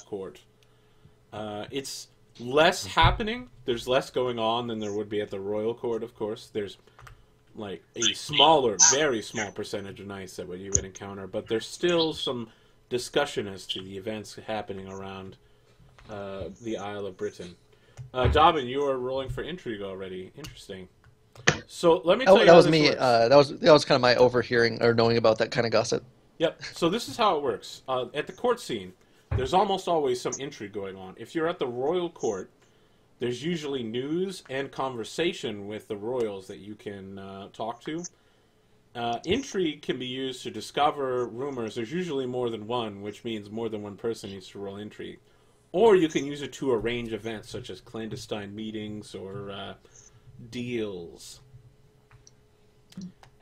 court. It's less happening. There's less going on than there would be at the royal court, of course. There's like a smaller, very small percentage of knights that you would encounter, but there's still some discussion as to the events happening around the Isle of Britain. Dobbin, you are rolling for intrigue already. Interesting. So let me tell you that how was this me. works. That was kind of my overhearing or knowing about that kind of gossip. Yep. So this is how it works. At the court scene, there's almost always some intrigue going on. If you're at the royal court, there's usually news and conversation with the royals that you can talk to. Intrigue can be used to discover rumors. There's usually more than one, which means more than one person needs to roll intrigue. Or you can use it to arrange events such as clandestine meetings or deals.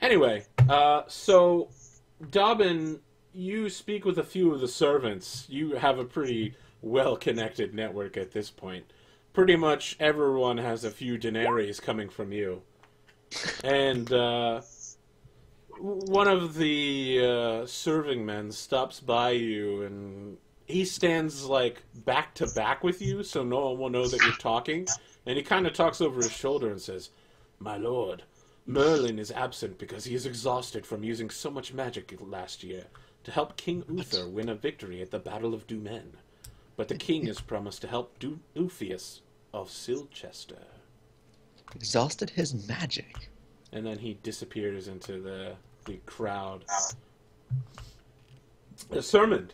Anyway, so Dobbin, you speak with a few of the servants. You have a pretty well-connected network at this point. Pretty much everyone has a few denaries coming from you. And one of the serving men stops by you, and he stands like back to back with you, so no one will know that you're talking. And he kind of talks over his shoulder and says, "My lord, Merlin is absent because he is exhausted from using so much magic last year to help King Uther win a victory at the Battle of Dumen. But the king has promised to help Ulfius of Silchester." Exhausted his magic. And then he disappears into the crowd. Sermon.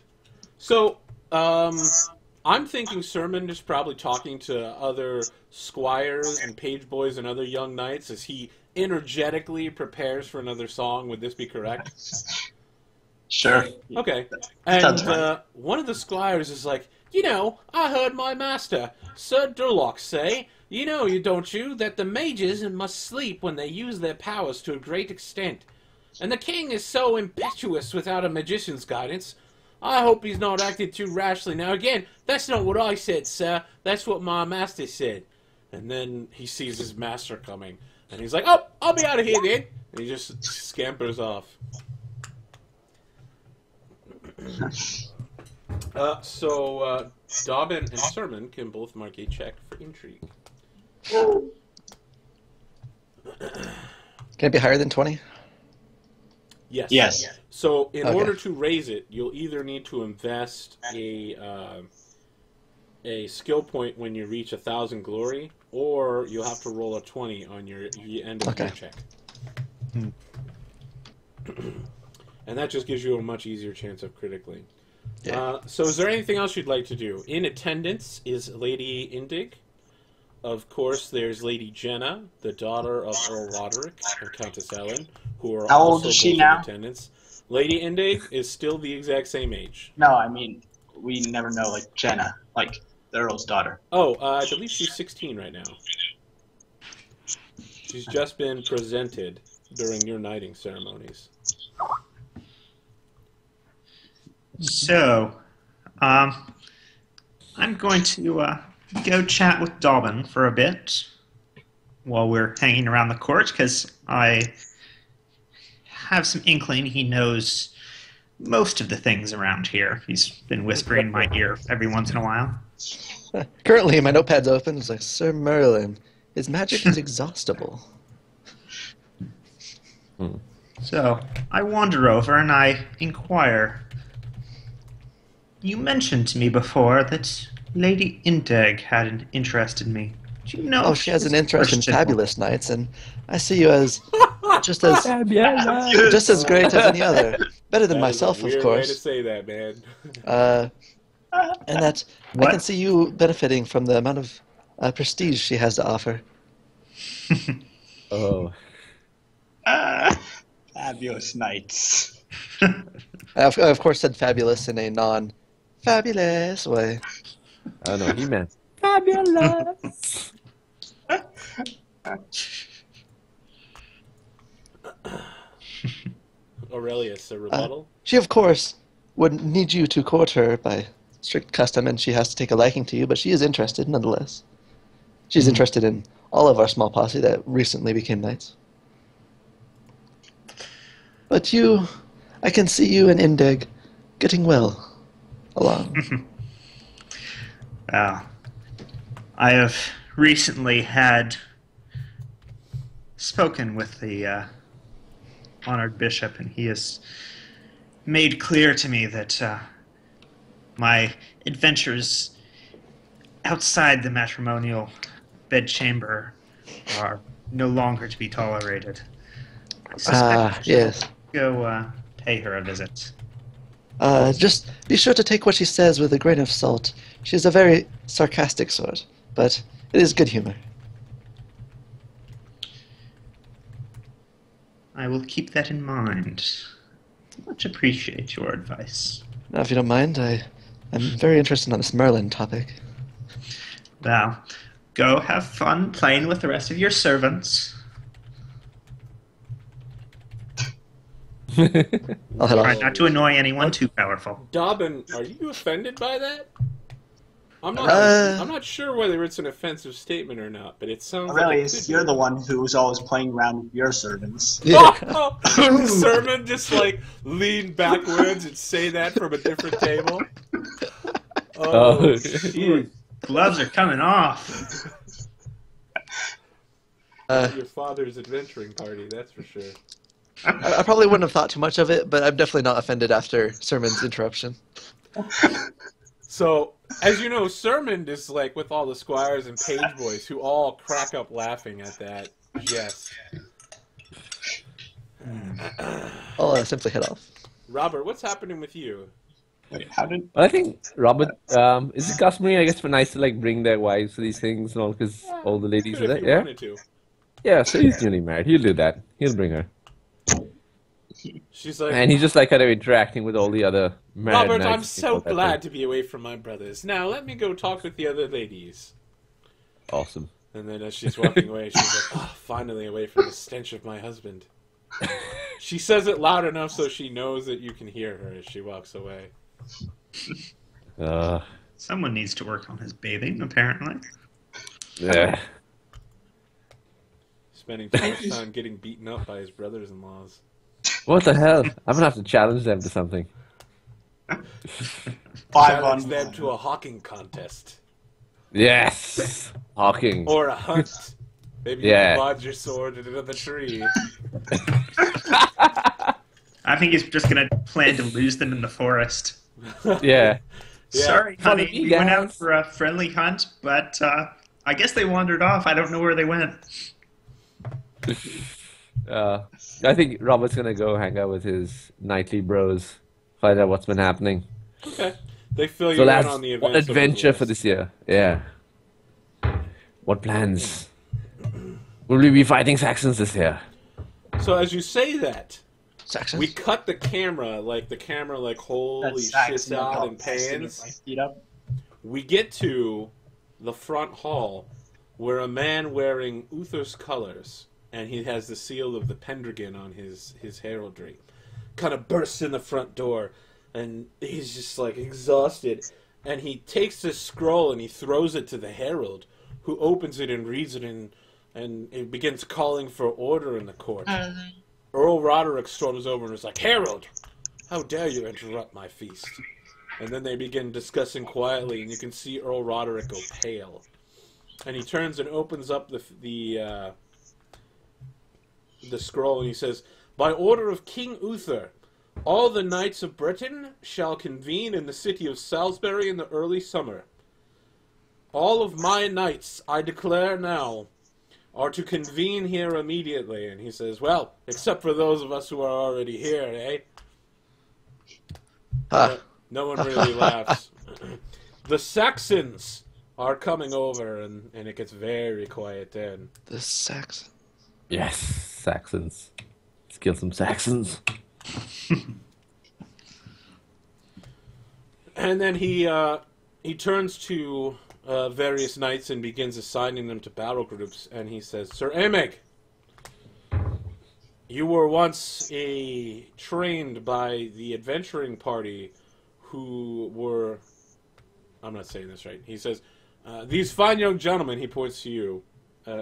So, I'm thinking Sermon is probably talking to other squires and page boys and other young knights as he energetically prepares for another song. Would this be correct? Sure. Okay. Sounds And right. one of the squires is like, "You know, I heard my master, Sir Durlock, say, you know, don't you, that the mages must sleep when they use their powers to a great extent. And the king is so impetuous without a magician's guidance. I hope he's not acting too rashly. Now, again, that's not what I said, sir. That's what my master said." And then he sees his master coming, and he's like, "Oh, I'll be out of here then." And he just scampers off. So Dobbin and Sermon can both mark a check for intrigue. Can it be higher than 20? Yes. Yes. So in Okay. order to raise it, you'll either need to invest a skill point when you reach 1,000 glory, or you'll have to roll a 20 on your end of your Okay. check. And that just gives you a much easier chance of critically. Yeah. So is there anything else you'd like to do? In attendance is Lady Indig. Of course, there's Lady Jenna, the daughter of Earl Roderick and Countess Ellen, who are How old also is she both now? in attendance. Lady Indig is still the exact same age. No, I mean, we never know, like, Jenna, like, the Earl's daughter. Oh, I believe she's 16 right now. She's just been presented during your knighting ceremonies. So, I'm going to go chat with Dobbin for a bit while we're hanging around the court, because I have some inkling he knows most of the things around here. He's been whispering in my ear every once in a while. Currently, my notepad's open. It's like, "Sir Merlin, his magic is exhaustible." So, I wander over and I inquire. You mentioned to me before that Lady Integ had an interest in me. Do you know Oh, if she has she's an interest in Christian? fabulous knights, and I see you as just as great as any other. Better than That is a myself, of weird way to course. say that, man. And that I What? can see you benefiting from the amount of prestige she has to offer. Oh. Fabulous knights. I, of course, said fabulous in a non-fabulous way. Oh no, he meant. Fabulous. Aurelius, a rebuttal? She, of course, would need you to court her by strict custom, and she has to take a liking to you, but she is interested nonetheless. She's interested in all of our small posse that recently became knights. But you, I can see you and Indig getting well along. I have recently had spoken with the honored bishop, and he has made clear to me that my adventures outside the matrimonial bedchamber are no longer to be tolerated. I suspect I should Yes. go pay her a visit. Just be sure to take what she says with a grain of salt. She's a very sarcastic sort, but it is good humor. I will keep that in mind. Much appreciate your advice. Now, if you don't mind, I'm very interested on this Merlin topic. Now, go have fun playing with the rest of your servants. I'll head Try off. not to annoy anyone too powerful. Dobbin, are you offended by that? I'm not sure whether it's an offensive statement or not, but it sounds Really, like it could you're be. the one who's always playing around with your servants. Yeah. The sermon just like lean backwards and say that from a different table. Oh. Shit. Gloves are coming off. Your father's adventuring party, that's for sure. I probably wouldn't have thought too much of it, but I'm definitely not offended after Sermon's interruption. So, as you know, Sermon is like with all the squires and page boys who all crack up laughing at that jest. I'll simply head off. Robert, what's happening with you? Wait, how did? I think Robert, is it customary, I guess, for knights to like bring their wives to these things and all because all the ladies Good are if there? you Yeah, wanted to. yeah. So he's newly married. He'll do that. He'll bring her, She's like, and he's just like kind of interacting with all the other married Robert, knights. I'm and so people like that glad to be away from my brothers. Now, let me go talk with the other ladies. thing. Awesome. And then as she's walking away, she's like, oh, finally away from the stench of my husband. She says it loud enough so she knows that you can hear her as she walks away. Someone needs to work on his bathing, apparently. Yeah. Spending too much time getting beaten up by his brothers-in-laws. What the hell? I'm gonna have to challenge them to something. 5-on-1 them to a hawking contest. Yes. Hawking. Or a hunt. Maybe you Yeah. can lodge your sword into the tree. I think he's just going to plan to lose them in the forest. Yeah. Yeah. Sorry, Follow honey. me, We went out guys. for a friendly hunt, but I guess they wandered off. I don't know where they went. I think Robert's gonna go hang out with his knightly bros, find out what's been happening. Okay. They fill you So in lads, on the what events of the adventure for list. this year? Yeah. What plans? Will we be fighting Saxons this year? So as you say that, Saxons? we cut the camera like holy That's shit Saxon out dog and testing pans. my feet up. We get to the front hall where a man wearing Uther's colors, and he has the seal of the Pendragon on his heraldry, kind of bursts in the front door, and he's just like exhausted, and he takes this scroll and he throws it to the herald, who opens it and reads it, and it begins calling for order in the court. Earl Roderick storms over and is like, "Herald, how dare you interrupt my feast?" And then they begin discussing quietly, and you can see Earl Roderick go pale. And he turns and opens up the scroll, and he says, "By order of King Uther, all the knights of Britain shall convene in the city of Salisbury in the early summer. All of my knights, I declare now, are to convene here immediately." And he says, "Well, except for those of us who are already here, eh?" Ah, No one really laughs. The Saxons are coming over, and it gets very quiet then. the Saxons. Yes, Saxons. Let's kill some Saxons. And then he turns to various knights and begins assigning them to battle groups, and he says, "Sir Ameg, you were once trained by the adventuring party who were..." I'm not saying this right. He says, "These fine young gentlemen," he points to you,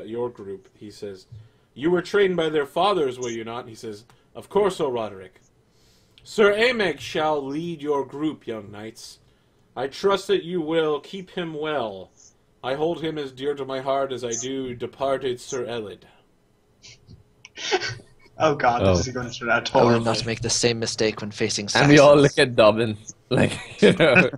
your group, he says, "you were trained by their fathers, were you not?" He says, "Of course, O Roderick. Sir Ameg shall lead your group, young knights. I trust that you will keep him well. I hold him as dear to my heart as I do departed Sir Elid. Oh god, Oh. this is going to turn out I horribly. learned not to make the same mistake when facing And Saxons. we all look at Dobbin, like, you know.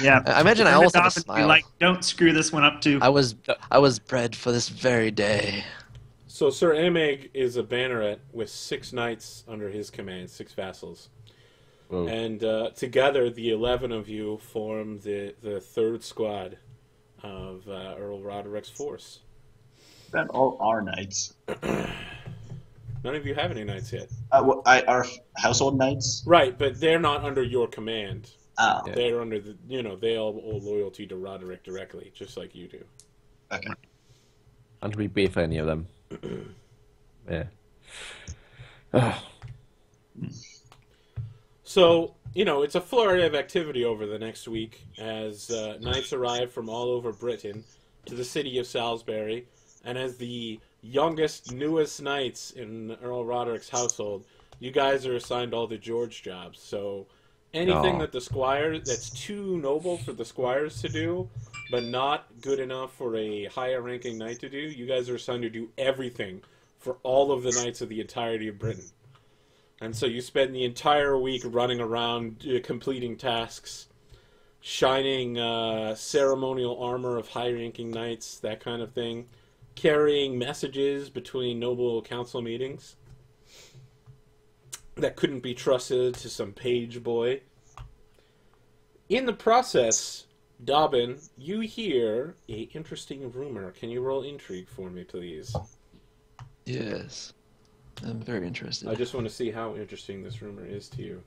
Yeah. I imagine I Turn almost to have a Dobbin and be smile. like, don't screw this one up too. I was bred for this very day. So Sir Ameg is a banneret with 6 knights under his command, 6 vassals. Whoa. And together, the 11 of you form the 3rd squad of Earl Roderick's force. That all our knights. None of you have any knights yet. Our household knights? Right, but they're not under your command. Oh, Yeah. They're under the, they all owe loyalty to Roderick directly, just like you do. okay. Aren't we pay for any of them? Yeah. Ah, So, it's a flurry of activity over the next week as knights arrive from all over Britain to the city of Salisbury, and as the youngest, newest knights in Earl Roderick's household, you guys are assigned all the George jobs. So anything Aw. that the squire that's too noble for the squires to do, but not good enough for a higher ranking knight to do, you guys are assigned to do everything for all of the knights of the entirety of Britain. And so you spend the entire week running around completing tasks, shining ceremonial armor of high-ranking knights, that kind of thing, carrying messages between noble council meetings that couldn't be trusted to some page boy. In the process, Dobbin, you hear a interesting rumor. Can you roll intrigue for me, please? Yes. I'm very interested. I just want to see how interesting this rumor is to you.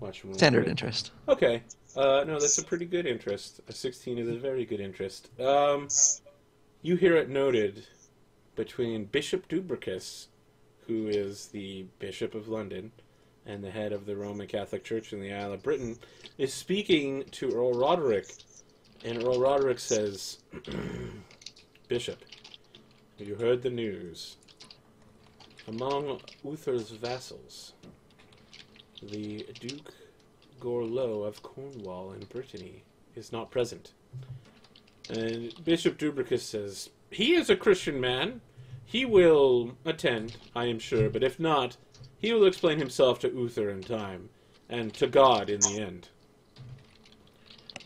Watch roll. Standard interest. Okay. No, that's a pretty good interest. A 16 is a very good interest. You hear it noted between Bishop Dubricus, who is the Bishop of London and the head of the Roman Catholic Church in the Isle of Britain, is speaking to Earl Roderick. And Earl Roderick says, Bishop, you heard the news. Among Uther's vassals, the Duke Gorlow of Cornwall in Brittany is not present. And Bishop Dubricus says, he is a Christian man. He will attend, I am sure, but if not, he will explain himself to Uther in time, and to God in the end.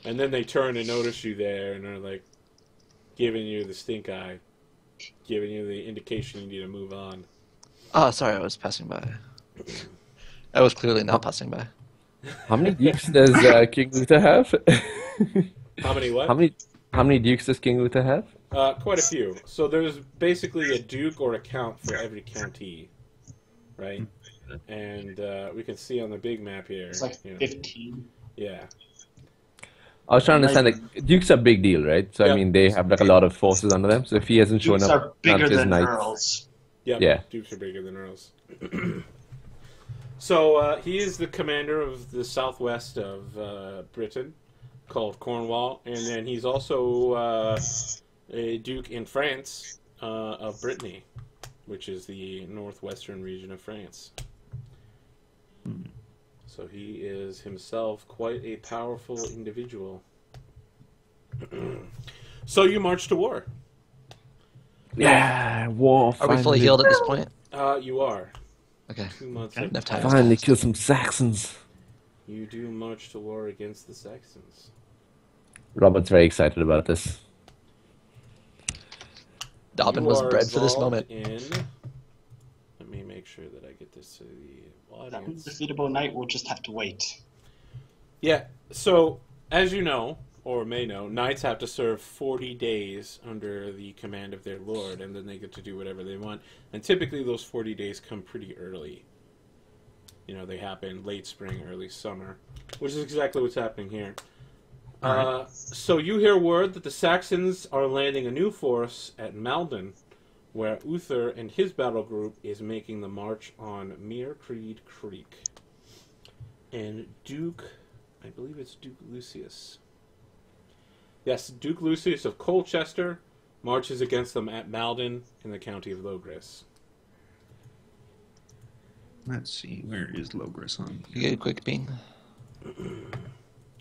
And then they turn and notice you there, and are like, giving you the stink eye, giving you the indication you need to move on. Oh, sorry, I was passing by. I was clearly not passing by. how many dukes does King Uther have? How many what? How many dukes does King Uther have? Quite a few. So there's basically a duke or a count for every county, right? And we can see on the big map here. It's like 15. Yeah. I was trying to understand, like, dukes are a big deal, right? So, Yeah. I mean, they have, like, a lot of forces under them. So if he hasn't shown Dukes up, are bigger none of his than knights- earls. Yep. Yeah. Dukes are bigger than earls. So he is the commander of the southwest of Britain, called Cornwall, and then he's also a duke in France of Brittany, which is the northwestern region of France. So he is himself quite a powerful individual. So you march to war. Yeah, war. Are we fully healed at this point? You are. Okay. 2 months Okay. of Enough time. Finally kill some Saxons. You do march to war against the Saxons. Robert's very excited about this. Dobbin You was are bred for this involved moment. Let me make sure that I get this to the That audience. undefeatable knight will just have to wait. Yeah, so, as you know, or may know, knights have to serve 40 days under the command of their lord, and then they get to do whatever they want. And typically those 40 days come pretty early. You know, they happen late spring, early summer, which is exactly what's happening here. So you hear word that the Saxons are landing a new force at Malden, where Uther and his battle group is making the march on Mircreed Creek. And Duke, I believe it's Duke Lucius. Yes, Duke Lucius of Colchester marches against them at Malden in the county of Logres. Let's see, where is Logres on? You get a quick ping.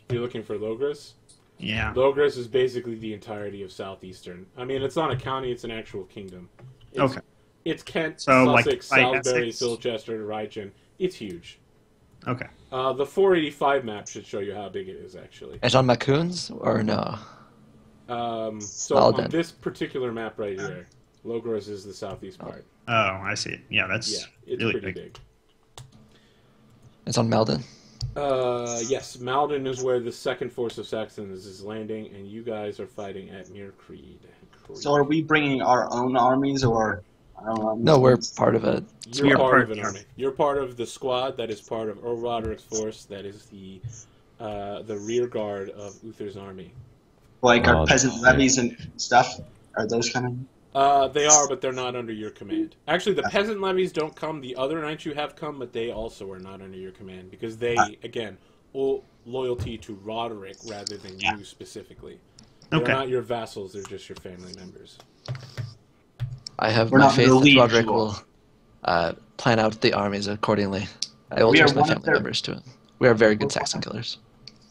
You're looking for Logres? Yeah. Logres is basically the entirety of southeastern. I mean, it's not a county; it's an actual kingdom. Okay. It's Kent, So, like, Sussex, Salisbury, Silchester, Rygen. It's huge. Okay. The 485 map should show you how big it is, actually. It's on Macoons or no? So Malden. on this particular map right here, Logres is the southeast part. Oh, I see it. Yeah, that's It's really pretty big. It's on Malden. Yes, Malden is where the second force of Saxons is landing, and you guys are fighting at Mircreed. So are we bringing our own armies, or I don't know? No, we're part of it. You're part of an army. You're part of the squad that is part of Earl Roderick's force. That is the rear guard of Uther's army. Like our peasant levies and stuff. Are those kind of? They are, but they're not under your command. Actually, the peasant levies don't come. The other knights you have come, but they also are not under your command because they, again, owe loyalty to Roderick rather than you specifically. They're not your vassals; they're just your family members. I have my faith that Roderick will plan out the armies accordingly. I will trust my family members to it. We are very good Saxon killers.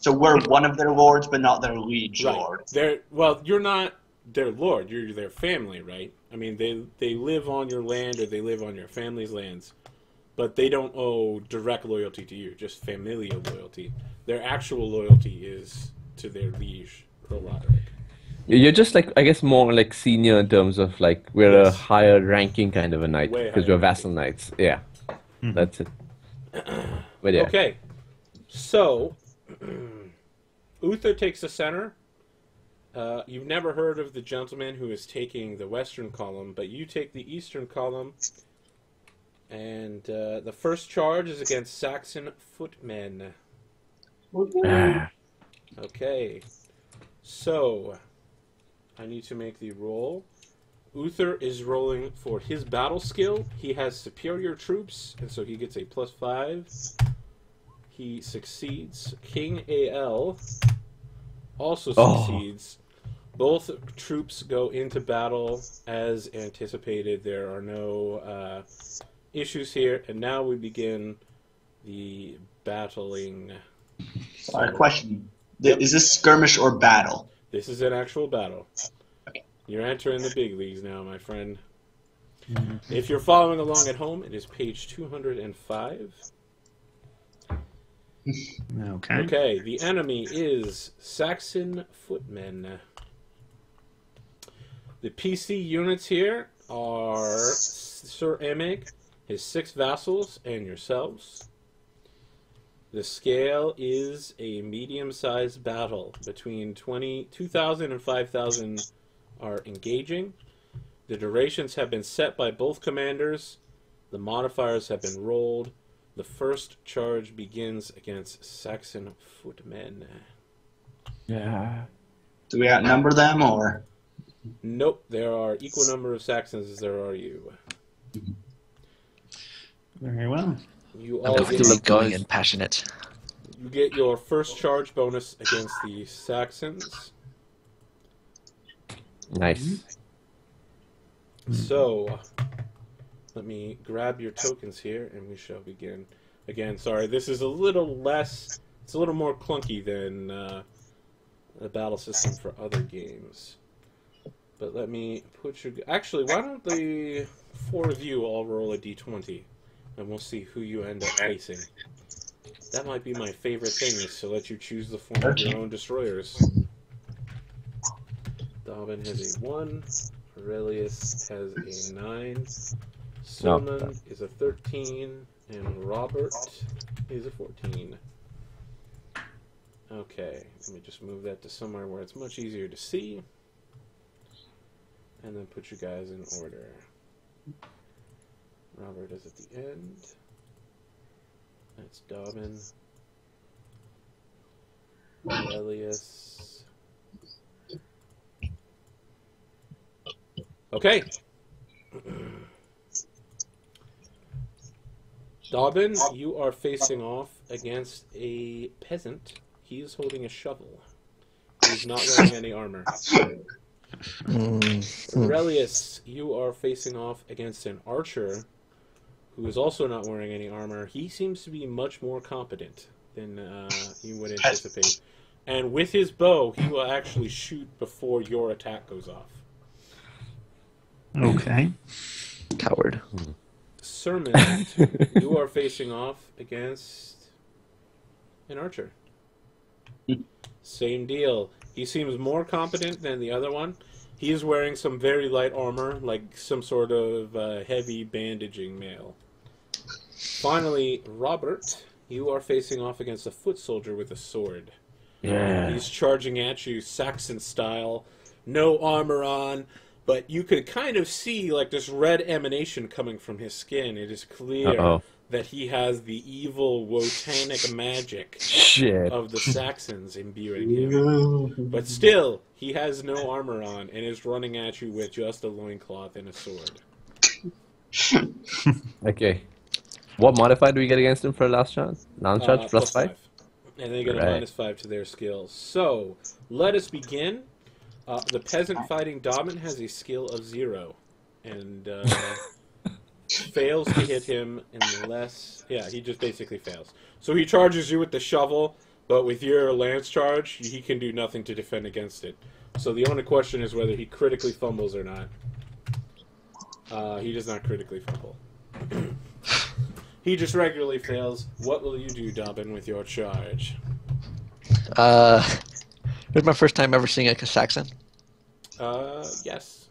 So we're one of their lords, but not their liege lord. Well, you're not their lord. You're their family, right? I mean, they live on your land or they live on your family's lands, but they don't owe direct loyalty to you, just familial loyalty. Their actual loyalty is to their liege, Earl Roderick. You're just like, I guess, more like senior in terms of like we're a higher ranking kind of a knight because we're vassal knights. Yeah, that's it. But yeah. Okay, so Uther takes the center. You've never heard of the gentleman who is taking the western column, but you take the eastern column. And the first charge is against Saxon footmen. Okay, so I need to make the roll. Uther is rolling for his battle skill. He has superior troops, and so he gets a +5. He succeeds. King AL also succeeds. Both troops go into battle as anticipated. There are no issues here, and now we begin the battling. Question. Is this skirmish or battle? This is an actual battle. You're entering the big leagues now, my friend. If you're following along at home, it is page 205. Okay, the enemy is Saxon footmen. The PC units here are Sir Emig, his 6 vassals, and yourselves. The scale is a medium-sized battle. Between 2,000 and 5,000 are engaging. The durations have been set by both commanders. The modifiers have been rolled. The first charge begins against Saxon footmen. Yeah. Do we outnumber them, or? Nope, there are equal number of Saxons as there are you. Very well. You I'm all still going and passionate. You get your first charge bonus against the Saxons. Nice. So, let me grab your tokens here, and we shall begin. Again, sorry, this is a little less... It's a little more clunky than the battle system for other games. But let me put your... Actually, why don't the 4 of you all roll a d20, and we'll see who you end up facing. That might be my favorite thing, is to let you choose the form of your own destroyers. Dobbin has a 1. Aurelius has a 9. Solomon is a 13. And Robert is a 14. Okay, let me just move that to somewhere where it's much easier to see. And then put you guys in order. Robert is at the end. That's Dobbin. Aurelius. Okay. Dobbin, you are facing off against a peasant. He is holding a shovel. He's not wearing any armor. Aurelius, you are facing off against an archer who is also not wearing any armor. He seems to be much more competent than you would anticipate. And with his bow, he will actually shoot before your attack goes off. Okay. Coward. Sermon, you are facing off against an archer. Same deal. He seems more competent than the other one. He is wearing some very light armor, like some sort of heavy bandaging mail. Finally, Robert, you are facing off against a foot soldier with a sword. Yeah. He's charging at you Saxon style, no armor on, but you could kind of see like this red emanation coming from his skin. It is clear that he has the evil Wotanic magic of the Saxons imbuing him. But still, he has no armor on and is running at you with just a loincloth and a sword. Okay. What modifier do we get against him for a last charge? Last charge plus 5? And they get a -5 to their skills. So, let us begin. The peasant fighting Domin has a skill of 0. And fails to hit him unless... Yeah, he just basically fails. So he charges you with the shovel, but with your lance charge, he can do nothing to defend against it. So the only question is whether he critically fumbles or not. He does not critically fumble. He just regularly fails. What will you do, Dobbin, with your charge? It was my first time ever seeing a Saxon. Yes.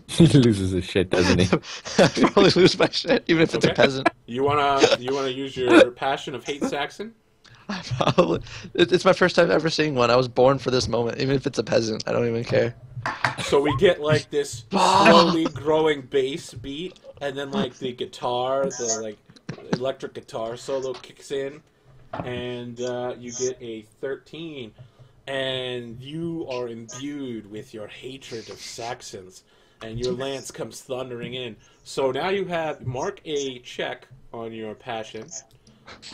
He loses his shit, doesn't he? I probably lose my shit, even if it's a peasant. You wanna use your passion of hate Saxon? Probably. It's my first time ever seeing one. I was born for this moment, even if it's a peasant. I don't even care. So we get like this slowly growing bass beat, and then like the guitar, the like electric guitar solo kicks in, and you get a 13, and you are imbued with your hatred of Saxons, and your lance comes thundering in. So now you have mark a check on your passion.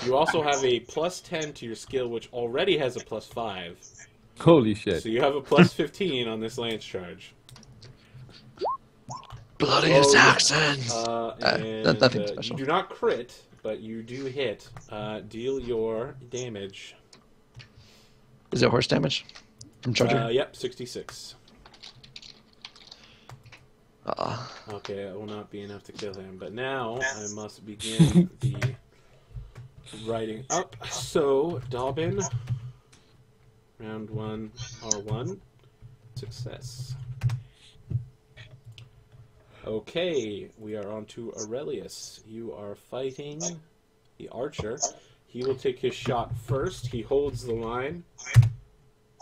You also have a +10 to your skill, which already has a +5. Holy shit. So you have a +15 on this lance charge. Bloody Saxons! Nothing You special. do not crit, but you do hit. Deal your damage. Is it horse damage from charger? Yep, 66. Okay, that will not be enough to kill him. But now I must begin the writing up. So, Dobbin, round 1, R1, success. Okay, we are on to Aurelius. You are fighting the archer. He will take his shot first. He holds the line,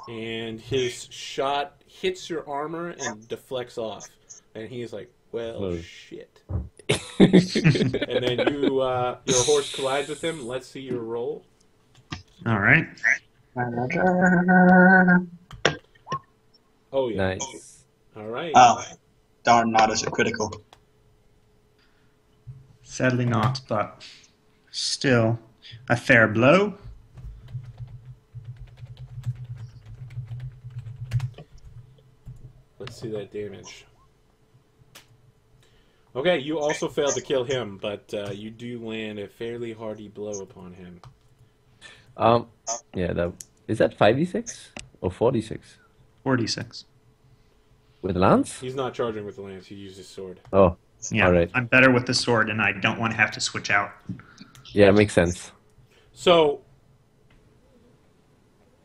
and his shot hits your armor and deflects off. And he's like, well, shit. And then your horse collides with him. Let's see your roll. All right. Oh, yeah. Nice. All right. Oh, darn, not as a critical. Sadly not, but still a fair blow. Let's see that damage. Okay, you also failed to kill him, but you do land a fairly hearty blow upon him. Yeah, is that 5d6 or 4d6? 46. With lance? He's not charging with the lance. He used his sword. Oh, Yeah, alright. I'm better with the sword, and I don't want to have to switch out. Yeah, makes sense. So,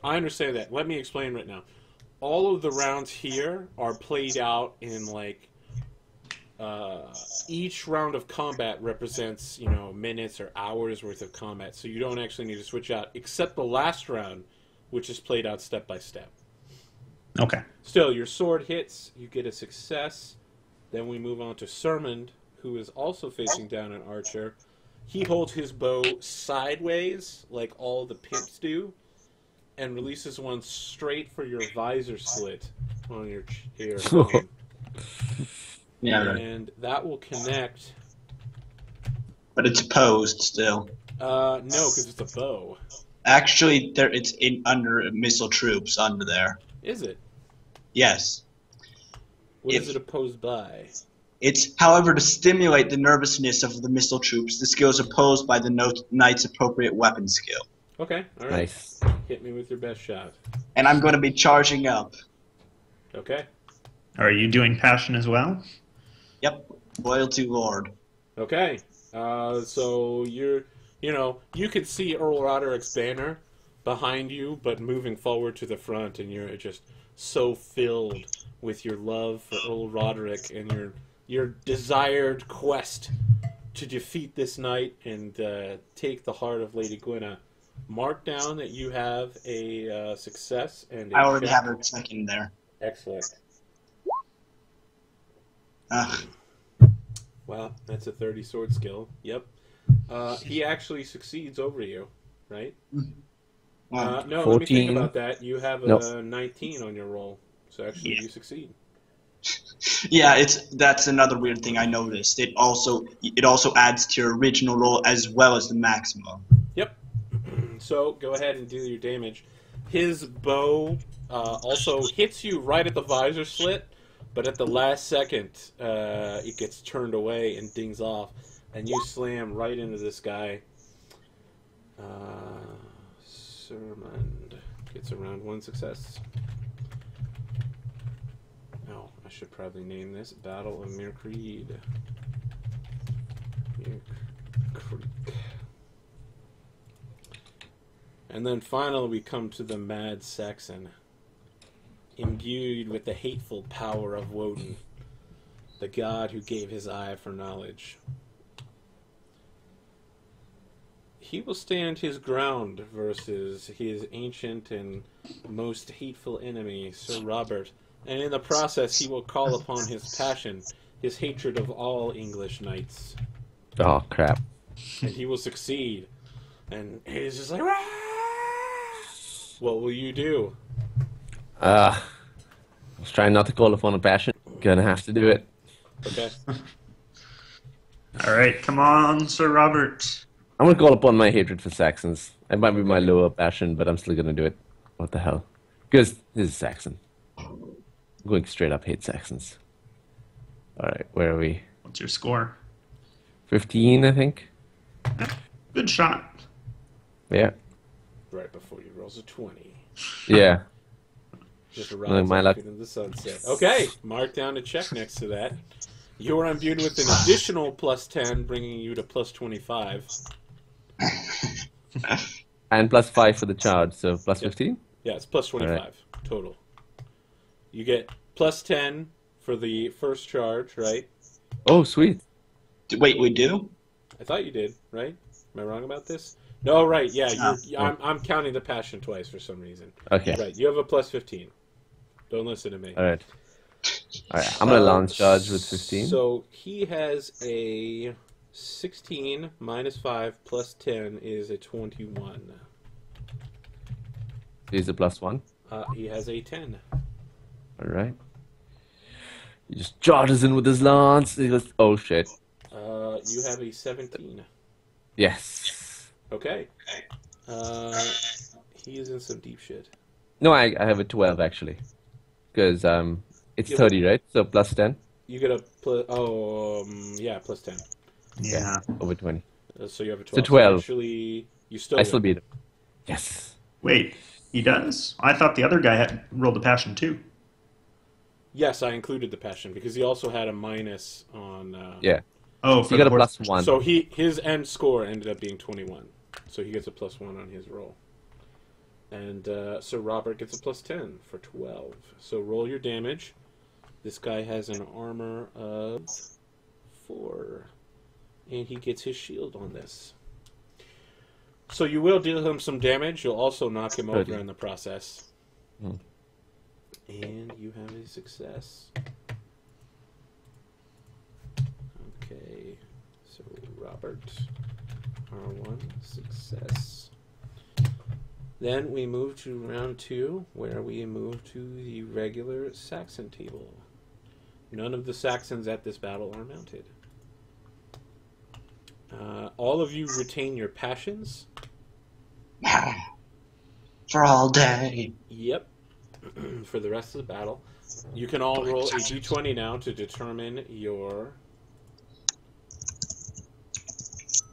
I understand that. Let me explain right now. All of the rounds here are played out in, like, each round of combat represents, minutes or hours worth of combat, so you don't actually need to switch out, except the last round, which is played out step by step. Okay. Still, your sword hits, you get a success. Then we move on to Sermond, who is also facing down an archer. He holds his bow sideways, like all the pimps do, and releases one straight for your visor slit on your thumb. Yeah, right. And that will connect. But it's opposed still. No, because it's a bow. Actually, it's under missile troops under there. Is it? Yes. What is it opposed by? It's, however, to stimulate the nervousness of the missile troops. The skill is opposed by the knight's appropriate weapon skill. Okay, all right. Nice. Hit me with your best shot. And I'm going to be charging up. Okay. Are you doing passion as well? Yep. Loyalty Lord. Okay. So you can see Earl Roderick's banner behind you, but moving forward to the front, and you're just so filled with your love for Earl Roderick and your desired quest to defeat this knight and take the heart of Lady Gwenna. Mark down that you have a success and I already have a second there. Excellent. Ugh. Well, that's a 30 sword skill. Yep. He actually succeeds over you, right? Well, No, 14. let me think about that. You have a Nope. 19 on your roll, so actually you succeed. yeah, that's another weird thing I noticed. It also adds to your original roll as well as the maximum. Yep. So go ahead and do your damage. His bow also hits you right at the visor slit, but at the last second, it gets turned away and dings off, and you slam right into this guy. Sermond gets around 1 success. Oh, I should probably name this Battle of Mircreed. Mircreed. And then finally we come to the Mad Saxon, imbued with the hateful power of Woden, the god who gave his eye for knowledge. He will stand his ground versus his ancient and most hateful enemy, Sir Robert, and in the process he will call upon his passion, his hatred of all English knights. Oh crap! And he will succeed. And he's just like, "Rah!" What will you do? I was trying not to call upon a passion. Gonna have to do it. Okay. All right, come on, Sir Robert. I'm gonna call upon my hatred for Saxons. It might be my lower passion, but I'm still gonna do it. What the hell? Because this is Saxon. I'm going straight up hate Saxons. Alright, where are we? What's your score? 15, I think? Good shot. Yeah. Right before he rolls a 20. Yeah. Just No, rides my off luck. into the sunset. Okay, mark down a check next to that. You are imbued with an additional plus 10, bringing you to plus 25. And plus 5 for the charge, so plus Yep. 15? Yeah, it's plus 25 total. You get plus 10 for the first charge, right? Oh, sweet. Wait, we do? I thought you did, right? Am I wrong about this? No, right, yeah. Ah. I'm counting the passion twice for some reason. Okay. Right, you have a plus 15. Don't listen to me. Alright. Alright, I'm gonna lance charge with 15. So he has a 16 minus 5 plus 10 is a 21. He's a plus 1. He has a 10. Alright. He just charges in with his lance. He goes, oh shit. You have a 17. Yes. Okay. He is in some deep shit. No, I have a 12 actually. Because it's Yeah, 30, right? So plus 10. You get a plus. Yeah, plus 10. Yeah. Over 20. So you have a 12. So 12. Actually, you still. I still win. beat him. Yes. Wait, he does? I thought the other guy had rolled a passion too. Yes, I included the passion because he also had a minus on. Yeah. Oh, for You got the a horse. plus 1. So his end score ended up being 21. So he gets a plus 1 on his roll. And so Robert gets a plus 10 for 12. So roll your damage. This guy has an armor of 4. And he gets his shield on this. So you will deal him some damage. You'll also knock him over in the process. Hmm. And you have a success. Okay. So Robert, R1, success. Then we move to round 2, where we move to the regular Saxon table. None of the Saxons at this battle are mounted. All of you retain your passions. For all day. Yep. For the rest of the battle. You can all roll a d20 now to determine your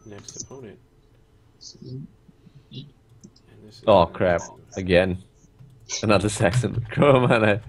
next opponent. Oh crap! Again, another Saxon. Come on,